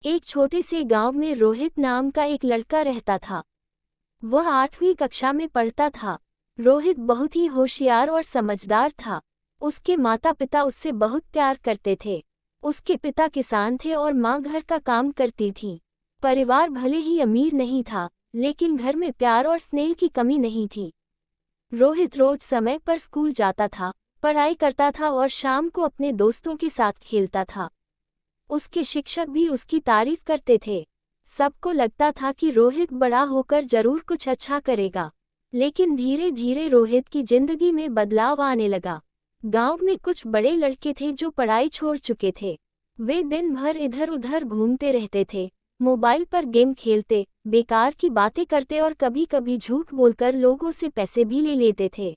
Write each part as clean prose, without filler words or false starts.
एक छोटे से गांव में रोहित नाम का एक लड़का रहता था। वह 8वीं कक्षा में पढ़ता था। रोहित बहुत ही होशियार और समझदार था। उसके माता पिता उससे बहुत प्यार करते थे। उसके पिता किसान थे और माँ घर का काम करती थी। परिवार भले ही अमीर नहीं था, लेकिन घर में प्यार और स्नेह की कमी नहीं थी। रोहित रोज समय पर स्कूल जाता था, पढ़ाई करता था और शाम को अपने दोस्तों के साथ खेलता था। उसके शिक्षक भी उसकी तारीफ करते थे। सबको लगता था कि रोहित बड़ा होकर जरूर कुछ अच्छा करेगा। लेकिन धीरे धीरे रोहित की जिंदगी में बदलाव आने लगा। गांव में कुछ बड़े लड़के थे जो पढ़ाई छोड़ चुके थे। वे दिन भर इधर उधर घूमते रहते थे, मोबाइल पर गेम खेलते, बेकार की बातें करते और कभी कभी झूठ बोलकर लोगों से पैसे भी ले लेते थे।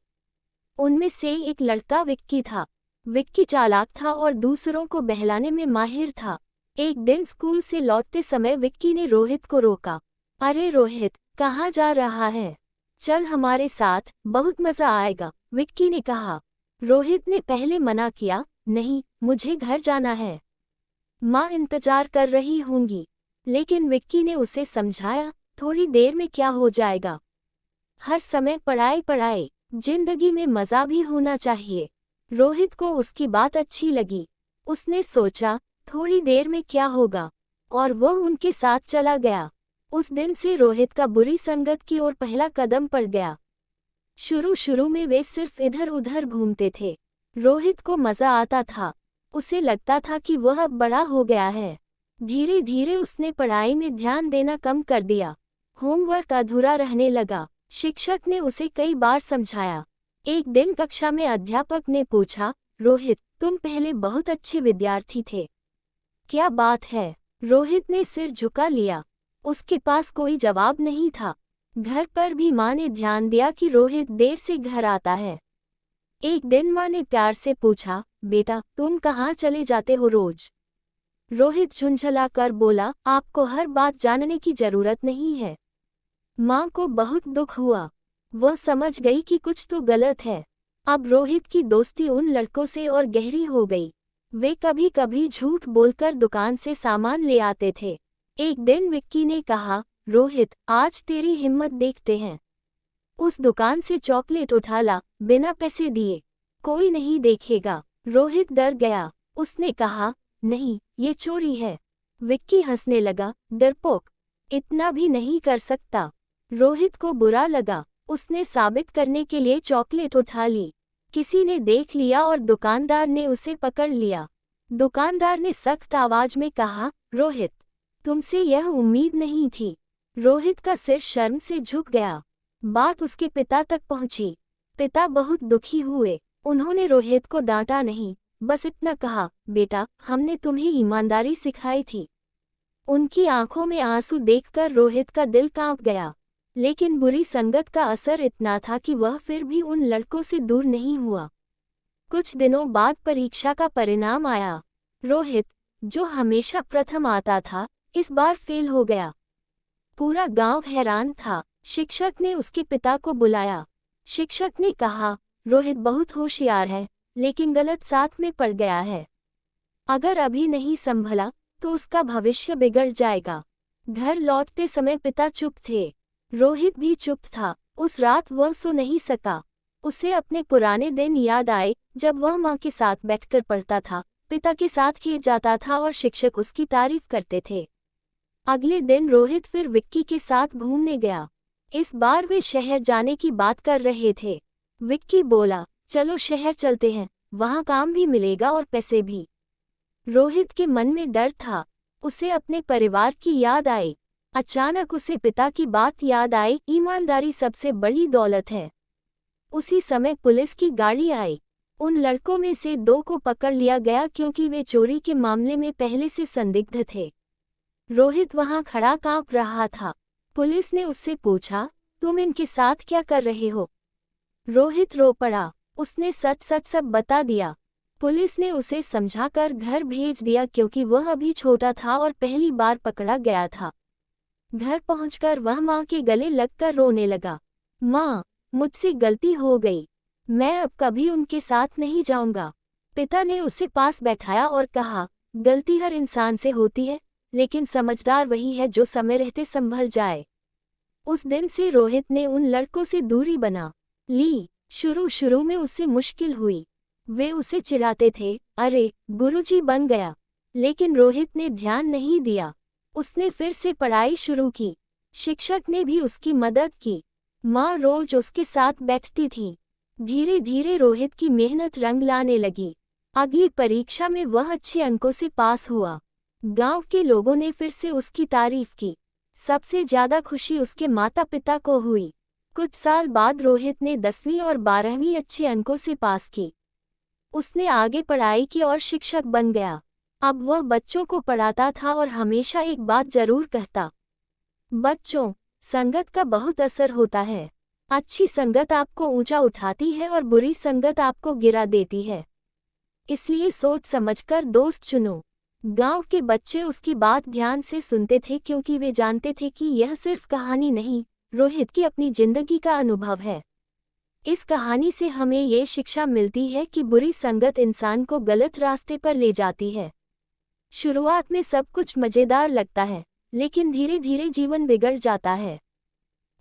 उनमें से एक लड़का विक्की था। विक्की चालाक था और दूसरों को बहलाने में माहिर था। एक दिन स्कूल से लौटते समय विक्की ने रोहित को रोका। अरे रोहित, कहाँ जा रहा है? चल हमारे साथ, बहुत मजा आएगा, विक्की ने कहा। रोहित ने पहले मना किया, नहीं, मुझे घर जाना है, माँ इंतजार कर रही होंगी। लेकिन विक्की ने उसे समझाया, थोड़ी देर में क्या हो जाएगा, हर समय पढ़ाई पढ़ाई, जिंदगी में मजा भी होना चाहिए। रोहित को उसकी बात अच्छी लगी। उसने सोचा, थोड़ी देर में क्या होगा, और वह उनके साथ चला गया। उस दिन से रोहित का बुरी संगत की ओर पहला कदम पड़ गया। शुरू में वे सिर्फ इधर उधर घूमते थे। रोहित को मजा आता था। उसे लगता था कि वह अब बड़ा हो गया है। धीरे धीरे उसने पढ़ाई में ध्यान देना कम कर दिया। होमवर्क अधूरा रहने लगा। शिक्षक ने उसे कई बार समझाया। एक दिन कक्षा में अध्यापक ने पूछा, रोहित, तुम पहले बहुत अच्छे विद्यार्थी थे, क्या बात है? रोहित ने सिर झुका लिया। उसके पास कोई जवाब नहीं था। घर पर भी माँ ने ध्यान दिया कि रोहित देर से घर आता है। एक दिन माँ ने प्यार से पूछा, बेटा, तुम कहाँ चले जाते हो रोज? रोहित झुंझला कर बोला, आपको हर बात जानने की जरूरत नहीं है। माँ को बहुत दुख हुआ। वह समझ गई कि कुछ तो गलत है। अब रोहित की दोस्ती उन लड़कों से और गहरी हो गई। वे कभी कभी झूठ बोलकर दुकान से सामान ले आते थे। एक दिन विक्की ने कहा, रोहित, आज तेरी हिम्मत देखते हैं। उस दुकान से चॉकलेट उठा ला, बिना पैसे दिए, कोई नहीं देखेगा। रोहित डर गया। उसने कहा, नहीं, ये चोरी है। विक्की हंसने लगा, डरपोक, इतना भी नहीं कर सकता। रोहित को बुरा लगा। उसने साबित करने के लिए चॉकलेट उठा ली। किसी ने देख लिया और दुकानदार ने उसे पकड़ लिया। दुकानदार ने सख्त आवाज में कहा, रोहित, तुमसे यह उम्मीद नहीं थी। रोहित का सिर शर्म से झुक गया। बात उसके पिता तक पहुंची। पिता बहुत दुखी हुए। उन्होंने रोहित को डांटा नहीं, बस इतना कहा, बेटा, हमने तुम्हें ईमानदारी सिखाई थी। उनकी आंखों में आंसू देखकर रोहित का दिल कांप गया। लेकिन बुरी संगत का असर इतना था कि वह फिर भी उन लड़कों से दूर नहीं हुआ। कुछ दिनों बाद परीक्षा का परिणाम आया। रोहित, जो हमेशा प्रथम आता था, इस बार फेल हो गया। पूरा गांव हैरान था। शिक्षक ने उसके पिता को बुलाया। शिक्षक ने कहा, रोहित बहुत होशियार है, लेकिन गलत साथ में पड़ गया है। अगर अभी नहीं संभला तो उसका भविष्य बिगड़ जाएगा। घर लौटते समय पिता चुप थे। रोहित भी चुप था। उस रात वह सो नहीं सका। उसे अपने पुराने दिन याद आए, जब वह माँ के साथ बैठकर पढ़ता था, पिता के साथ खेत जाता था और शिक्षक उसकी तारीफ करते थे। अगले दिन रोहित फिर विक्की के साथ घूमने गया। इस बार वे शहर जाने की बात कर रहे थे। विक्की बोला, चलो शहर चलते हैं, वहाँ काम भी मिलेगा और पैसे भी। रोहित के मन में डर था। उसे अपने परिवार की याद आई। अचानक उसे पिता की बात याद आई, ईमानदारी सबसे बड़ी दौलत है। उसी समय पुलिस की गाड़ी आई। उन लड़कों में से 2 को पकड़ लिया गया क्योंकि वे चोरी के मामले में पहले से संदिग्ध थे। रोहित वहां खड़ा कांप रहा था। पुलिस ने उससे पूछा, तुम इनके साथ क्या कर रहे हो? रोहित रो पड़ा। उसने सच सच सब बता दिया। पुलिस ने उसे समझाकर घर भेज दिया क्योंकि वह अभी छोटा था और पहली बार पकड़ा गया था। घर पहुंचकर वह माँ के गले लगकर रोने लगा। माँ, मुझसे गलती हो गई, मैं अब कभी उनके साथ नहीं जाऊंगा। पिता ने उसे पास बैठाया और कहा, गलती हर इंसान से होती है, लेकिन समझदार वही है जो समय रहते संभल जाए। उस दिन से रोहित ने उन लड़कों से दूरी बना ली। शुरू में उससे मुश्किल हुई। वे उसे चिढ़ाते थे, अरे गुरुजी बन गया। लेकिन रोहित ने ध्यान नहीं दिया। उसने फिर से पढ़ाई शुरू की। शिक्षक ने भी उसकी मदद की। माँ रोज उसके साथ बैठती थी। धीरे धीरे रोहित की मेहनत रंग लाने लगी। अगली परीक्षा में वह अच्छे अंकों से पास हुआ। गांव के लोगों ने फिर से उसकी तारीफ की। सबसे ज्यादा खुशी उसके माता पिता को हुई। कुछ साल बाद रोहित ने 10वीं और 12वीं अच्छे अंकों से पास की। उसने आगे पढ़ाई की और शिक्षक बन गया। अब वह बच्चों को पढ़ाता था और हमेशा एक बात जरूर कहता, बच्चों, संगत का बहुत असर होता है। अच्छी संगत आपको ऊंचा उठाती है और बुरी संगत आपको गिरा देती है। इसलिए सोच समझकर दोस्त चुनो। गांव के बच्चे उसकी बात ध्यान से सुनते थे क्योंकि वे जानते थे कि यह सिर्फ कहानी नहीं, रोहित की अपनी जिंदगी का अनुभव है। इस कहानी से हमें ये शिक्षा मिलती है कि बुरी संगत इंसान को गलत रास्ते पर ले जाती है। शुरुआत में सब कुछ मजेदार लगता है, लेकिन धीरे धीरे जीवन बिगड़ जाता है।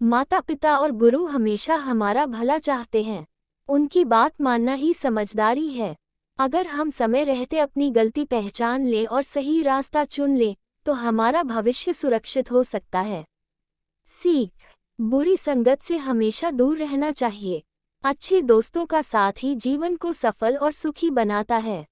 माता पिता और गुरु हमेशा हमारा भला चाहते हैं। उनकी बात मानना ही समझदारी है। अगर हम समय रहते अपनी गलती पहचान लें और सही रास्ता चुन लें, तो हमारा भविष्य सुरक्षित हो सकता है। सीख: बुरी संगत से हमेशा दूर रहना चाहिए। अच्छे दोस्तों का साथ ही जीवन को सफल और सुखी बनाता है।